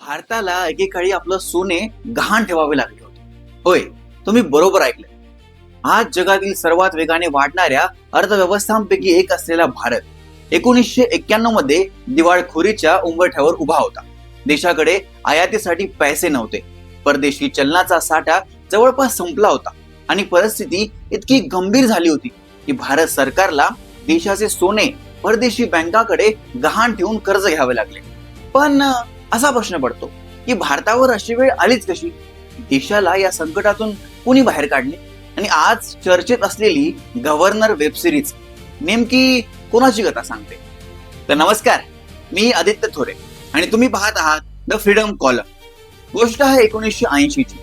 भारताला एकेकाळी आपलं सोने गहाण ठेवावे लागले होते. होय, तुम्ही बरोबर ऐकलं. आज जगातील सर्वात वेगाने वाढणाऱ्या अर्थव्यवस्थांपैकी एक असलेला भारत 1991 मध्ये दिवाळखोरीच्या उंबरठ्यावर उभा होता. देशाकडे आयातीसाठी पैसे नव्हते, परदेशी चलनाचा साठा जवळपास संपला होता आणि परिस्थिती इतकी गंभीर झाली होती की भारत सरकारला देशाचे सोने परदेशी बँकाकडे गहाण ठेवून कर्ज घ्यावे लागले. पण असा प्रश्न पडतो की भारतावर अशी वेळ आलीच कशी? देशाला या संकटातून कुणी बाहेर काढले? आणि आज चर्चेत असलेली गव्हर्नर वेब सिरीज नेमकी कोणाची कथा सांगते? तर नमस्कार, मी आदित्य थोरे आणि तुम्ही पाहत आहात द फ्रीडम कॉलम. गोष्ट आहे 1980 ची.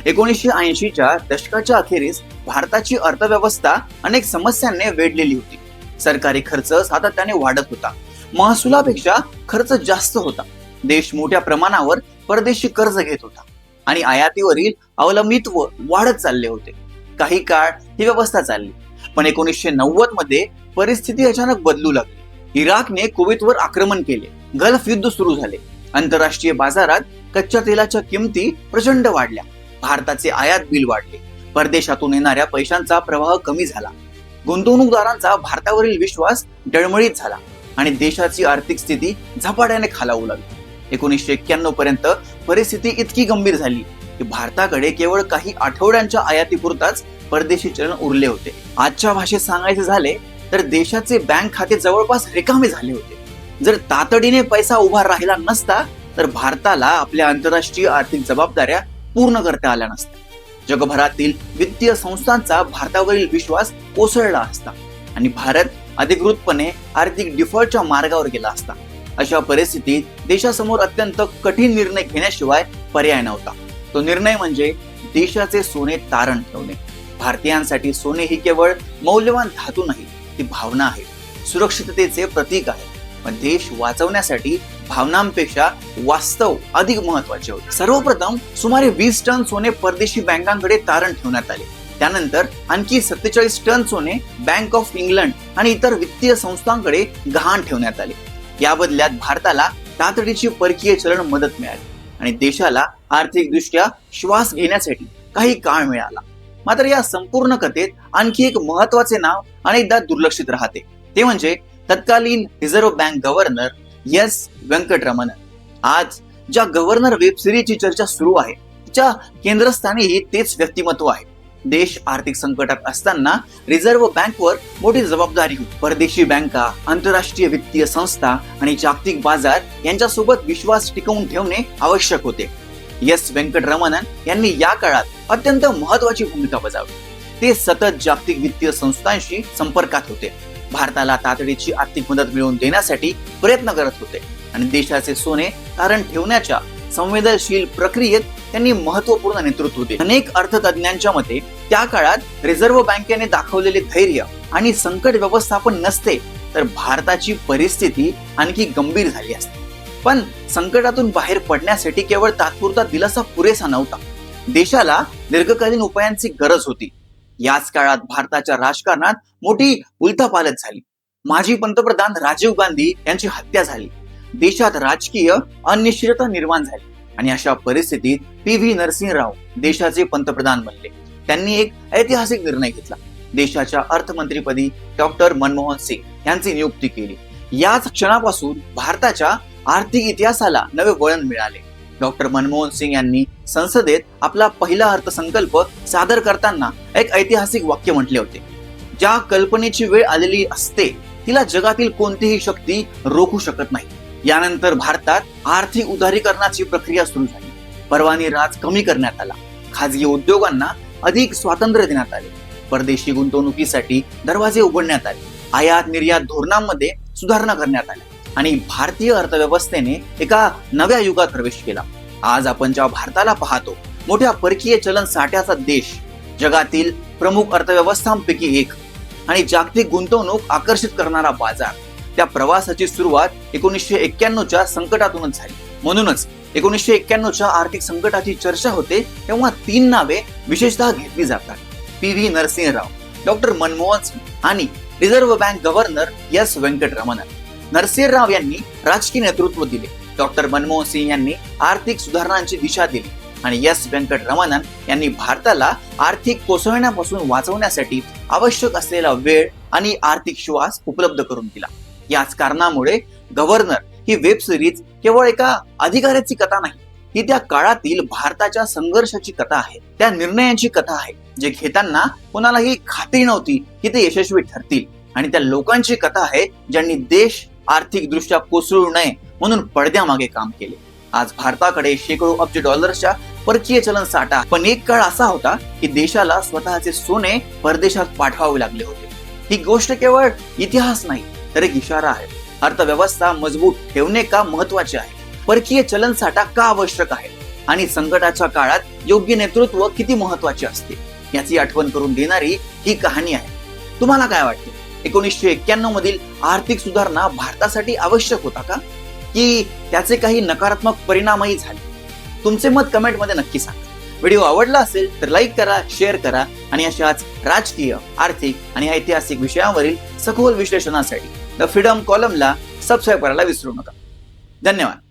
1980च्या दशकाच्या अखेरीस भारताची अर्थव्यवस्था अनेक समस्यांनी वेढलेली होती. सरकारी खर्च सातत्याने वाढत होता, महसुलापेक्षा खर्च जास्त होता. देश मोठ्या प्रमाणावर परदेशी कर्ज घेत होता आणि आयातीवरील अवलंबित्व वाढत चालले होते. काही काळ ही व्यवस्था चालली, पण 1990 मध्ये परिस्थिती अचानक बदलू लागली. इराकने कुवेतवर आक्रमण केले, गल्फ युद्ध सुरू झाले, आंतरराष्ट्रीय बाजारात कच्च्या तेलाच्या किमती प्रचंड वाढल्या, भारताचे आयात बिल वाढले, परदेशातून येणाऱ्या पैशांचा प्रवाह कमी झाला, गुंतवणूकदारांचा भारतावरील विश्वास डळमळीत झाला आणि देशाची आर्थिक स्थिती झपाट्याने खालावू लागली. 1991 पर्यंत परिस्थिती इतकी गंभीर झाली की भारताकडे केवळ काही आठवड्यांच्या आयातीपुरताच परदेशी चलन उरले होते. आजच्या भाषेत सांगायचे झाले तर देशाचे बँक खाते जवळपास रिकामे झाले होते. जर तातडीने पैसा उभा राहिला नसता तर भारताला आपल्या आंतरराष्ट्रीय आर्थिक जबाबदाऱ्या पूर्ण करता आल्या नसत्या. जगभरातील वित्तीय संस्थांचा भारतावरील विश्वास कोसळला असता आणि भारत अधिकृतपणे आर्थिक डिफॉल्टच्या मार्गावर गेला असता. अशा परिस्थितीत देशासमोर अत्यंत कठीण निर्णय घेण्याशिवाय पर्याय नव्हता. तो निर्णय म्हणजे देशाचे सोने तारण ठेवणे. भारतीयांसाठी सोने ही केवळ मौल्यवान धातू नाही, ती भावना आहे, सुरक्षिततेचे प्रतीक आहे. पण देश वाचवण्यासाठी भावनांपेक्षा वास्तव अधिक महत्वाचे होते. सर्वप्रथम सुमारे 20 टन सोने परदेशी बँकांकडे तारण ठेवण्यात आले. त्यानंतर आणखी 47 टन सोने बँक ऑफ इंग्लंड आणि इतर वित्तीय संस्थांकडे गहाण ठेवण्यात आले. या बदल्यात भारताला तातडीची परकीय चलन मदत मिळाली आणि देशाला आर्थिकदृष्ट्या श्वास घेण्यासाठी काही काळ मिळाला. मात्र या संपूर्ण कथेत आणखी एक महत्वाचे नाव अनेकदा दुर्लक्षित राहते, ते म्हणजे तत्कालीन रिझर्व्ह बँक गव्हर्नर एस व्यंकटरमणन. आज ज्या गव्हर्नर वेब सिरीजची चर्चा सुरू आहे तिच्या केंद्रस्थानीही तेच व्यक्तिमत्व आहे. देश आर्थिक संकटात असताना रिझर्व्ह बँकवर मोठी जबाबदारी होती. परदेशी बँका, आंतरराष्ट्रीय वित्तीय संस्था आणि जागतिक बाजार यांच्यासोबत विश्वास टिकवून ठेवणे आवश्यक होते. एस व्यंकटरमणन यांनी या काळात अत्यंत महत्वाची भूमिका बजावली. ते सतत जागतिक वित्तीय संस्थांशी संपर्कात होते, भारताला तातडीची आर्थिक मदत मिळवून देण्यासाठी प्रयत्न करत होते आणि देशाचे सोने तारण ठेवण्याच्या संवेदनशील प्रक्रियेत त्यांनी महत्वपूर्ण नेतृत्व दिले. अनेक अर्थतज्ञांच्या मते त्या काळात रिझर्व्ह बँकेने दाखवलेले धैर्य आणि संकट व्यवस्थापन नसते तर भारताची परिस्थिती आणखी गंभीर झाली असते. पण संकटातून बाहेर पडण्यासाठी केवळ तात्पुरता दिलासा पुरेसा नव्हता, देशाला दीर्घकालीन उपायांची गरज होती. याच काळात भारताच्या राजकारणात मोठी उलथापालथ झाली. माजी पंतप्रधान राजीव गांधी यांची हत्या झाली, देशात राजकीय अनिश्चितता निर्माण झाली आणि अशा परिस्थितीत पी.व्ही. नरसिंहराव देशाचे पंतप्रधान बनले. त्यांनी एक ऐतिहासिक निर्णय घेतला. देशाच्या अर्थमंत्रीपदी डॉक्टर मनमोहन सिंग यांची नियुक्ती केली. याच क्षणापासून भारताच्या आर्थिक इतिहासाला नवे वळण मिळाले. डॉक्टर मनमोहन सिंग यांनी संसदेत आपला पहिला अर्थसंकल्प सादर करताना एक ऐतिहासिक वाक्य म्हटले होते, ज्या कल्पनेची वेळ आलेली असते तिला जगातील कोणतीही शक्ती रोखू शकत नाही. यानंतर भारतात आर्थिक उदारीकरणाची प्रक्रिया सुरू झाली. परवाने राज कमी करण्यात आला, खाजगी उद्योगांना अधिक स्वातंत्र्य देण्यात आले, परदेशी गुंतवणुकीसाठी दरवाजे उघडण्यात आले, आयात निर्यात धोरणांमध्ये सुधारणा करण्यात आल्या आणि भारतीय अर्थव्यवस्थेने एका नव्या युगात प्रवेश केला. आज आपण ज्या भारताला पाहतो, मोठ्या परकीय चलन साठ्याचा देश, जगातील प्रमुख अर्थव्यवस्थांपैकी एक आणि जागतिक गुंतवणूक आकर्षित करणारा बाजार, त्या प्रवासाची सुरुवात 1991च्या संकटातूनच झाली. म्हणूनच 1991च्या आर्थिक संकटाची चर्चा होते तेव्हा 3 नावे विशेषतः घेतली जातात: पी.व्ही. नरसिंहराव, डॉक्टर मनमोहन सिंग आणि reserve bank governor S Venkitaramanan. Narasimha Rao यांनी राजकीय नेतृत्व दिले, डॉक्टर मनमोहन सिंग यांनी आर्थिक सुधारणांची दिशा दिली आणि एस व्यंकटरमणन यांनी भारताला आर्थिक कोसळण्यापासून वाचवण्यासाठी आवश्यक असलेला वेळ आणि आर्थिक श्वास उपलब्ध करून दिला. याच कारणामुळे गव्हर्नर ही वेब सिरीज केवळ एका अधिकाऱ्याची कथा नाही, ही त्या काळातील भारताच्या संघर्षाची कथा आहे, त्या निर्णयांची कथा आहे जे घेताना कोणालाही खात्री नव्हती की ते यशस्वी ठरतील, आणि त्या लोकांची कथा आहे ज्यांनी देश आर्थिक दृष्ट्या कोसळू नये म्हणून पडद्यामागे काम केले. आज भारताकडे शेकडो अब्ज डॉलर्सच्या परकीय चलन साठा, पण एक काळ असा होता की देशाला स्वतःचे सोने परदेशात पाठवावे लागले होते. ही गोष्ट केवळ इतिहास नाही तर एक इशारा आहे. अर्थव्यवस्था मजबूत ठेवणे का महत्वाचे आहे, परकीय चलन साठा का आवश्यक आहे, आणि संकटाच्या काळात योग्य नेतृत्व किती महत्वाचे असते याची आठवण करून देणारी ही कहाणी आहे. तुम्हाला काय वाटते? 1991 मधील आर्थिक सुधारणा भारतासाठी आवश्यक होता का, की त्याचे काही नकारात्मक परिणामही झाले? तुमचे मत कमेंटमध्ये नक्की सांगा. व्हिडिओ आवडला असेल तर लाईक करा, शेअर करा आणि अशाच राजकीय, आर्थिक आणि ऐतिहासिक विषयांवरील सखोल विश्लेषणासाठी द फ्रीडम कॉलमला सबस्क्राईब करायला विसरू नका. धन्यवाद.